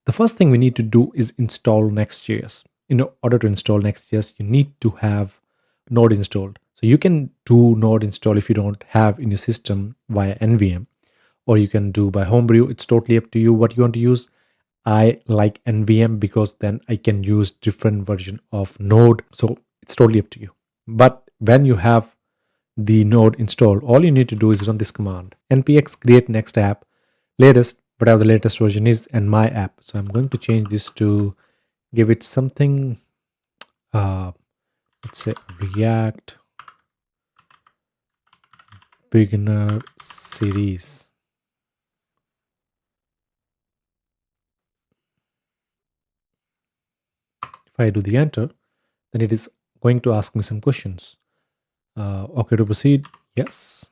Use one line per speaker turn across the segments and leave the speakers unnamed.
The first thing we need to do is install NextJS. In order to install NextJS, you need to have Node installed. So you can do Node install if you don't have in your system via NVM, or you can do by Homebrew. It's totally up to you what you want to use. I like NVM because then I can use different version of Node. So it's totally up to you. But when you have the Node installed, all you need to do is run this command: npx create next app latest, whatever the latest version is, and my app. So I'm going to change this to give it something, let's say React beginner series. If I do the enter, then it is going to ask me some questions. Okay, to proceed, yes.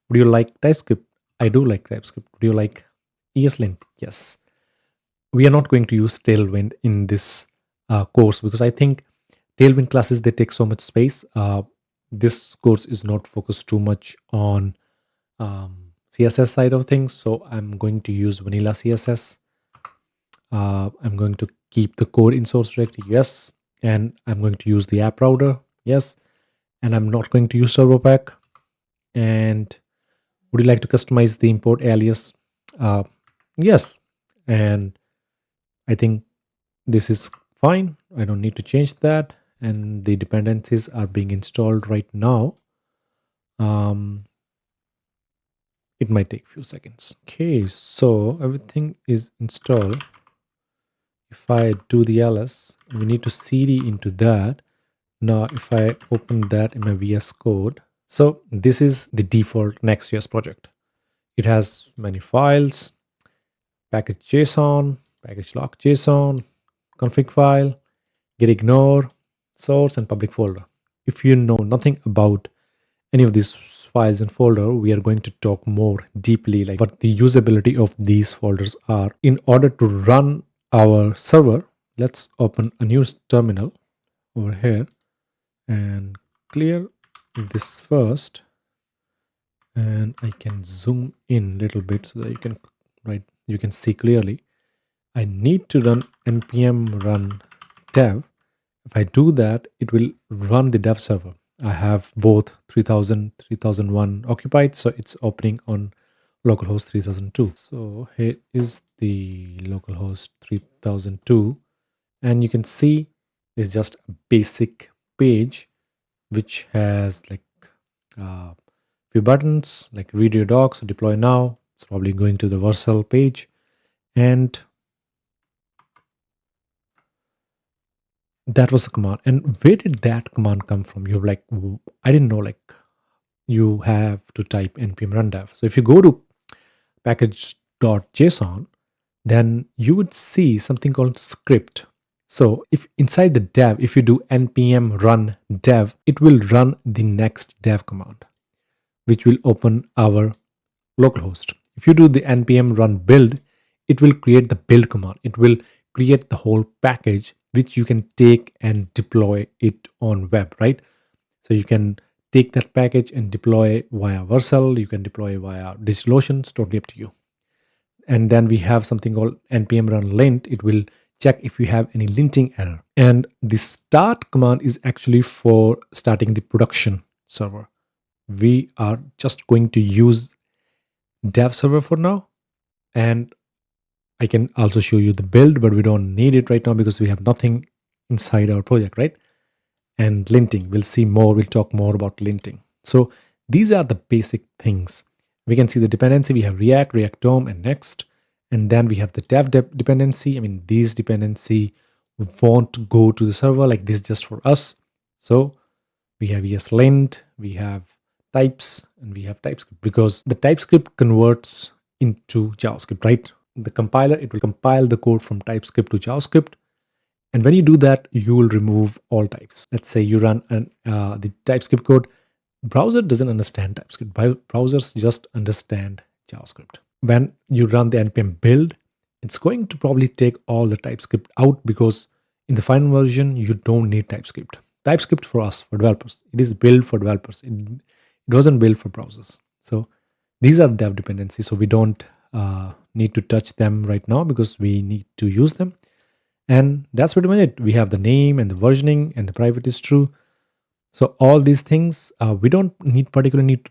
Would you like TypeScript? I do like TypeScript. Would you like ESLint? Yes. We are not going to use Tailwind in this course because I think Tailwind classes, they take so much space. This course is not focused too much on CSS side of things, so I'm going to use vanilla CSS. I'm going to keep the code in source directory, yes, and I'm going to use the app router, yes, and I'm not going to use server pack. And would you like to customize the import alias? Yes, and I think this is fine. I don't need to change that, and the dependencies are being installed right now. It might take a few seconds. Okay, so everything is installed. If I do the ls, we need to cd into that. Now if I open that in my VS Code, so this is the default Next.js project. It has many files, package.json, package lock.json, config file, get ignore, source, and public folder. If you know nothing about any of these files and folder, we are going to talk more deeply like what the usability of these folders are. In order to run our server, let's open a new terminal over here and clear this first, and I can zoom in a little bit so that you can see clearly. I need to run npm run dev. If I do that, it will run the dev server. I have both 3000, 3001 occupied, so it's opening on localhost 3002. So here is the localhost 3002, and you can see it's just a basic page which has like few buttons like read your docs, deploy now. It's probably going to the Vercel page, and that was the command. And where did that command come from? You're like, I didn't know, like you have to type npm run dev. So if you go to package.json, then you would see something called script. So if inside the dev, if you do npm run dev, it will run the next dev command, which will open our localhost. If you do the npm run build, it will create the build command. It will create the whole package, which you can take and deploy it on web, right? So you can take that package and deploy via Vercel. You can deploy via DigitalOcean. It's totally up to you. And then we have something called npm run lint. It will check if you have any linting error. And the start command is actually for starting the production server. We are just going to use dev server for now, and I can also show you the build, but we don't need it right now because we have nothing inside our project, right? And linting, we'll see more, we'll talk more about linting. So these are the basic things. We can see the dependency, we have React, React DOM, and Next. And then we have the dev dependency. I mean, these dependency won't go to the server, like this just for us. So we have ESLint, we have types, and we have TypeScript, because the TypeScript converts into JavaScript, right? The compiler, it will compile the code from TypeScript to JavaScript. And when you do that, you will remove all types. Let's say you run the TypeScript code. Browser doesn't understand TypeScript. Browsers just understand JavaScript. When you run the npm build, it's going to probably take all the TypeScript out, because in the final version, you don't need TypeScript. TypeScript for us, for developers. It is built for developers. It wasn't built for browsers. So these are dev dependencies. So we don't need to touch them right now because we need to use them. And that's pretty much it. We have the name and the versioning and the private is true. So all these things we don't particularly need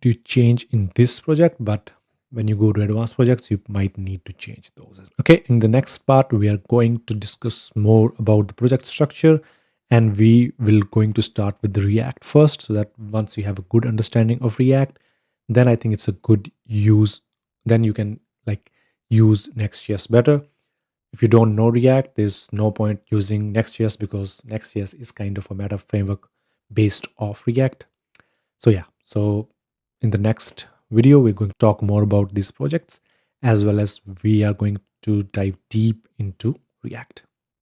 to change in this project, but when you go to advanced projects, you might need to change those. Okay, in the next part, we are going to discuss more about the project structure, and we will going to start with the React first, so that once you have a good understanding of React, then I think it's a good use. Then you can like use Next.js better. If you don't know React, there's no point using Next.js because Next.js is kind of a meta framework based off React. So yeah, so in the next video, we're going to talk more about these projects, as well as we are going to dive deep into React.